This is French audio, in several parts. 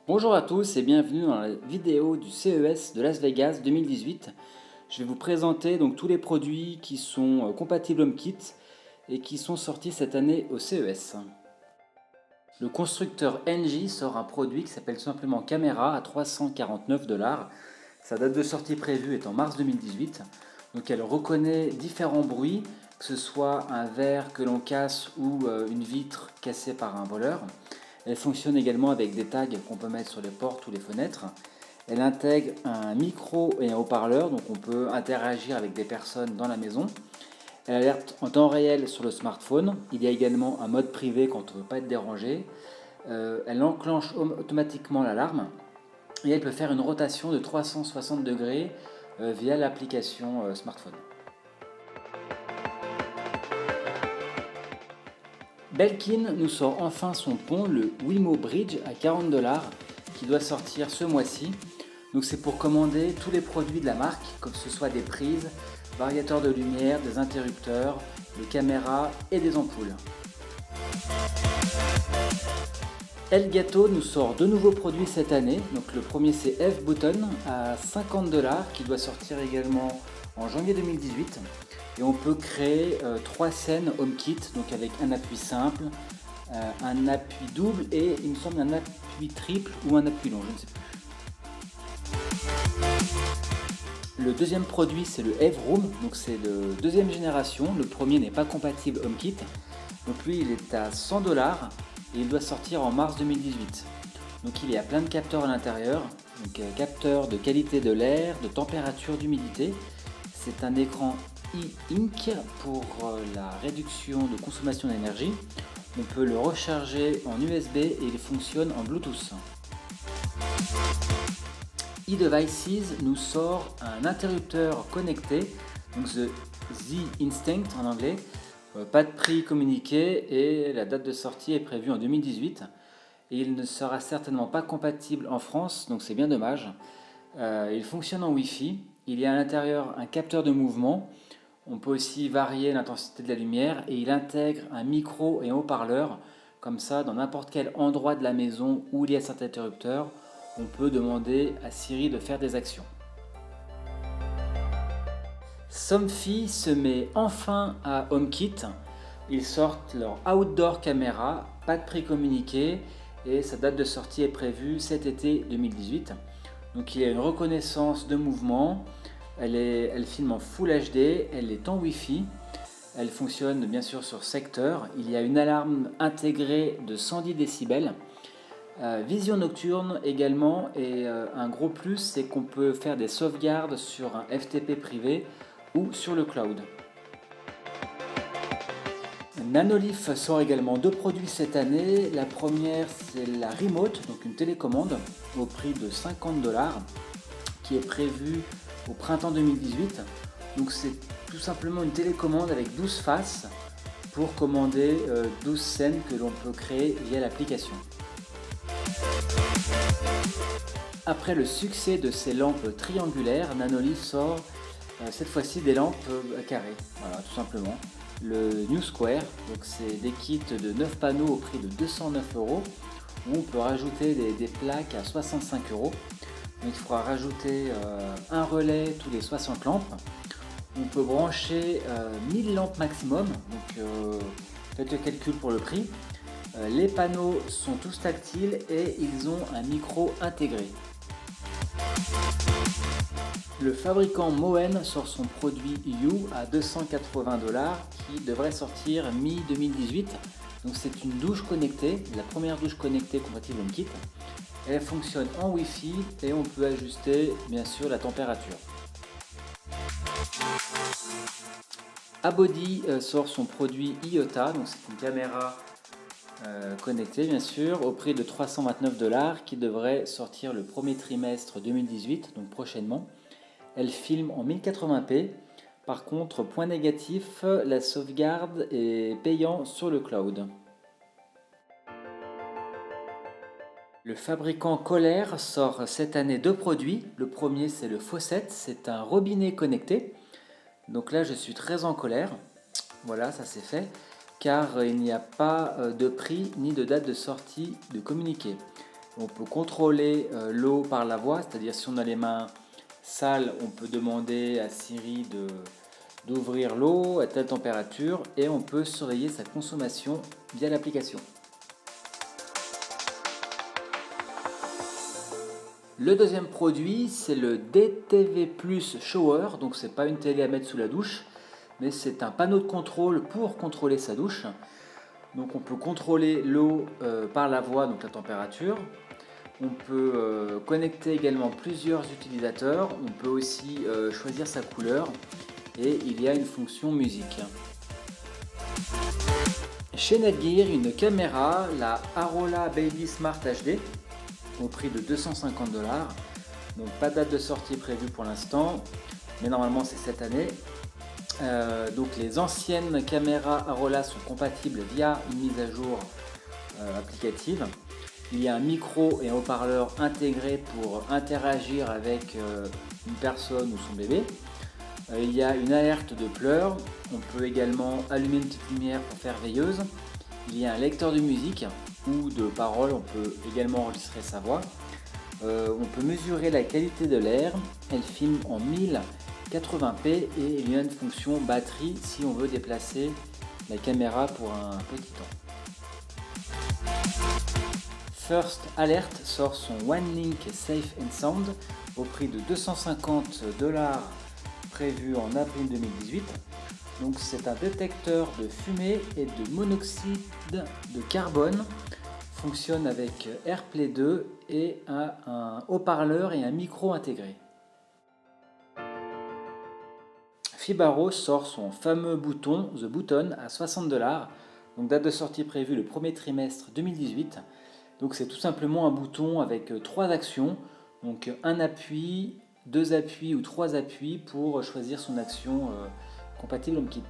Bonjour à tous et bienvenue dans la vidéo du CES de Las Vegas 2018. Je vais vous présenter donc tous les produits qui sont compatibles HomeKit et qui sont sortis cette année au CES. Le constructeur Engie sort un produit qui s'appelle tout simplement Camera à 349 $. Sa date de sortie prévue est en mars 2018. Donc elle reconnaît différents bruits, que ce soit un verre que l'on casse ou une vitre cassée par un voleur. Elle fonctionne également avec des tags qu'on peut mettre sur les portes ou les fenêtres. Elle intègre un micro et un haut-parleur, donc on peut interagir avec des personnes dans la maison. Elle alerte en temps réel sur le smartphone. Il y a également un mode privé quand on ne veut pas être dérangé. Elle enclenche automatiquement l'alarme et elle peut faire une rotation de 360 degrés via l'application smartphone. Belkin nous sort enfin son pont, le Wimo Bridge à 40 $, qui doit sortir ce mois-ci. Donc c'est pour commander tous les produits de la marque, comme ce soit des prises, variateurs de lumière, des interrupteurs, des caméras et des ampoules. Elgato nous sort deux nouveaux produits cette année. Donc le premier c'est F-Button à 50 $, qui doit sortir également en janvier 2018. Et on peut créer trois scènes HomeKit, donc avec un appui simple, un appui double et il me semble un appui triple ou un appui long, je ne sais plus. Le deuxième produit c'est le F-Room, donc c'est de deuxième génération. Le premier n'est pas compatible HomeKit, donc lui il est à 100 $ et il doit sortir en mars 2018. Donc il y a plein de capteurs à l'intérieur, donc capteurs de qualité de l'air, de température, d'humidité. C'est un écran e-ink pour la réduction de consommation d'énergie. On peut le recharger en USB et il fonctionne en Bluetooth. eDevices nous sort un interrupteur connecté, donc The Instinct en anglais. Pas de prix communiqué et la date de sortie est prévue en 2018. Et il ne sera certainement pas compatible en France, donc c'est bien dommage. Il fonctionne en Wi-Fi. Il y a à l'intérieur un capteur de mouvement. On peut aussi varier l'intensité de la lumière et il intègre un micro et un haut-parleur. Comme ça, dans n'importe quel endroit de la maison où il y a cet interrupteur, on peut demander à Siri de faire des actions. Somfy se met enfin à HomeKit. Ils sortent leur Outdoor Camera, pas de prix communiqué et sa date de sortie est prévue cet été 2018. Donc il y a une reconnaissance de mouvement, elle filme en Full HD, elle est en Wi-Fi, elle fonctionne bien sûr sur secteur, il y a une alarme intégrée de 110 décibels, vision nocturne également et un gros plus c'est qu'on peut faire des sauvegardes sur un FTP privé ou sur le cloud. Nanolith sort également deux produits cette année. La première c'est la Remote, donc une télécommande au prix de 50 $, qui est prévue au printemps 2018. Donc c'est tout simplement une télécommande avec 12 faces pour commander 12 scènes que l'on peut créer via l'application. Après le succès de ces lampes triangulaires, Nanolith sort cette fois-ci des lampes carrées, voilà tout simplement. Le New Square, donc c'est des kits de 9 panneaux au prix de 209 €, où on peut rajouter des plaques à 65 €. Donc il faudra rajouter un relais tous les 60 lampes. On peut brancher 1000 lampes maximum, donc faites le calcul pour le prix. Les panneaux sont tous tactiles et ils ont un micro intégré. Le fabricant Moen sort son produit You à 280 $ qui devrait sortir mi-2018. Donc c'est une douche connectée, la première douche connectée compatible HomeKit. Elle fonctionne en Wi-Fi et on peut ajuster bien sûr la température. Abody sort son produit Iota, donc c'est une caméra connectée bien sûr, au prix de 329 $ qui devrait sortir le premier trimestre 2018, donc prochainement. Elle filme en 1080p. Par contre, point négatif, la sauvegarde est payante sur le cloud. Le fabricant Kohler sort cette année deux produits. Le premier c'est le Faucet, c'est un robinet connecté. Donc là je suis très en colère. Voilà, ça c'est fait. Car il n'y a pas de prix ni de date de sortie de communiqué. On peut contrôler l'eau par la voix, c'est-à-dire si on a les mains sales, on peut demander à Siri d'ouvrir l'eau à telle température et on peut surveiller sa consommation via l'application. Le deuxième produit, c'est le DTV Plus Shower. Donc c'est pas une télé à mettre sous la douche, mais c'est un panneau de contrôle pour contrôler sa douche. Donc on peut contrôler l'eau par la voix, donc la température. On peut connecter également plusieurs utilisateurs. On peut aussi choisir sa couleur et il y a une fonction musique. Chez Netgear, une caméra, la Arola Baby Smart HD, au prix de 250 $. Donc pas de date de sortie prévue pour l'instant, mais normalement c'est cette année. Donc les anciennes caméras Arola sont compatibles via une mise à jour applicative. Il y a un micro et un haut-parleur intégrés pour interagir avec une personne ou son bébé. Il y a une alerte de pleurs. On peut également allumer une petite lumière pour faire veilleuse. Il y a un lecteur de musique ou de paroles. On peut également enregistrer sa voix. On peut mesurer la qualité de l'air. Elle filme en 1080p et il y a une fonction batterie si on veut déplacer la caméra pour un petit temps. First Alert sort son One Link Safe and Sound au prix de 250 $ prévu en avril 2018. Donc c'est un détecteur de fumée et de monoxyde de carbone. Fonctionne avec AirPlay 2 et un haut-parleur et un micro intégré. Fibaro sort son fameux bouton The Button à 60 $. Donc date de sortie prévue le premier trimestre 2018. Donc c'est tout simplement un bouton avec 3 actions, donc un appui, 2 appuis ou 3 appuis pour choisir son action compatible HomeKit.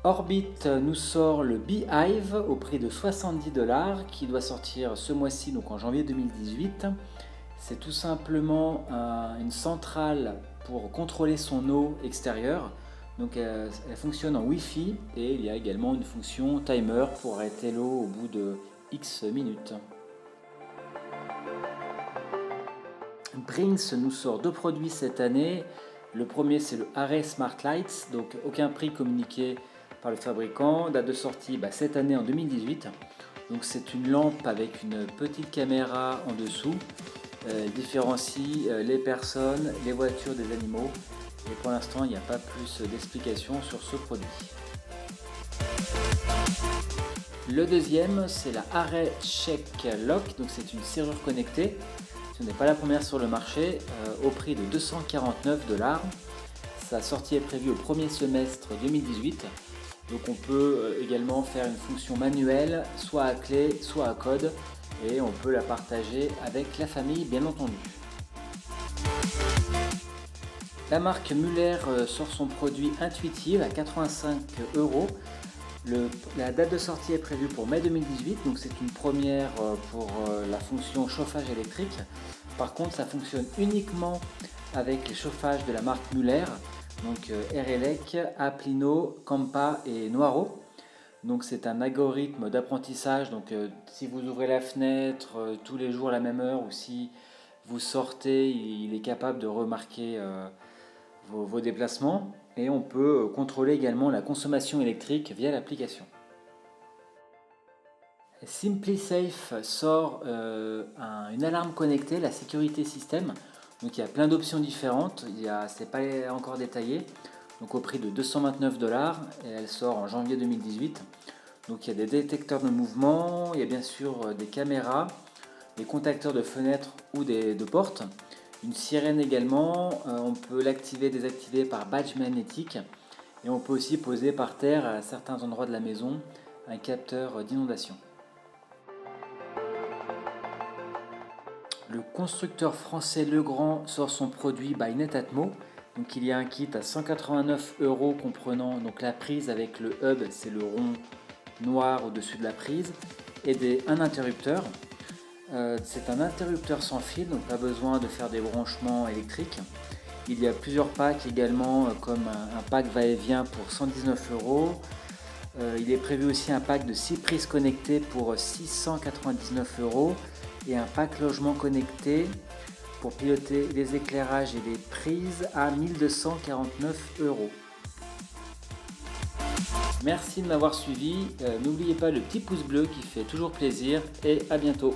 Orbit nous sort le Beehive au prix de 70 $ qui doit sortir ce mois-ci, donc en janvier 2018. C'est tout simplement une centrale pour contrôler son eau extérieure. Donc elle fonctionne en Wi-Fi et il y a également une fonction timer pour arrêter l'eau au bout de X minutes. Brinks nous sort 2 produits cette année. Le premier c'est le Array Smart Lights, donc aucun prix communiqué par le fabricant. Date de sortie cette année en 2018. Donc c'est une lampe avec une petite caméra en dessous. Elle différencie les personnes, les voitures des animaux. Et pour l'instant, il n'y a pas plus d'explications sur ce produit. Le deuxième, c'est la Array Check Lock. Donc c'est une serrure connectée. Ce n'est pas la première sur le marché, au prix de 249 $. Sa sortie est prévue au premier semestre 2018. Donc on peut également faire une fonction manuelle, soit à clé, soit à code. Et on peut la partager avec la famille, bien entendu. La marque Muller sort son produit Intuitive à 85 €. La date de sortie est prévue pour mai 2018, donc c'est une première pour la fonction chauffage électrique. Par contre, ça fonctionne uniquement avec les chauffages de la marque Muller, donc Airelec, Applino, Campa et Noiro. Donc c'est un algorithme d'apprentissage, donc si vous ouvrez la fenêtre tous les jours à la même heure ou si vous sortez, il est capable de remarquer vos déplacements et on peut contrôler également la consommation électrique via l'application. SimpliSafe sort une alarme connectée, la sécurité système. Donc il y a plein d'options différentes, c'est pas encore détaillé. Donc au prix de 229 $ et elle sort en janvier 2018. Donc il y a des détecteurs de mouvement, il y a bien sûr des caméras, des contacteurs de fenêtres ou de portes, une sirène également, on peut l'activer, désactiver par badge magnétique et on peut aussi poser par terre à certains endroits de la maison un capteur d'inondation. Le constructeur français Legrand sort son produit by Netatmo. Donc il y a un kit à 189 € comprenant donc la prise avec le hub, c'est le rond noir au-dessus de la prise, et un interrupteur. C'est un interrupteur sans fil, donc pas besoin de faire des branchements électriques. Il y a plusieurs packs également, comme un pack va-et-vient pour 119 €, Il est prévu aussi un pack de 6 prises connectées pour 699 € et un pack logement connecté pour piloter les éclairages et les prises à 1249 €. Merci de m'avoir suivi. N'oubliez pas le petit pouce bleu qui fait toujours plaisir et à bientôt.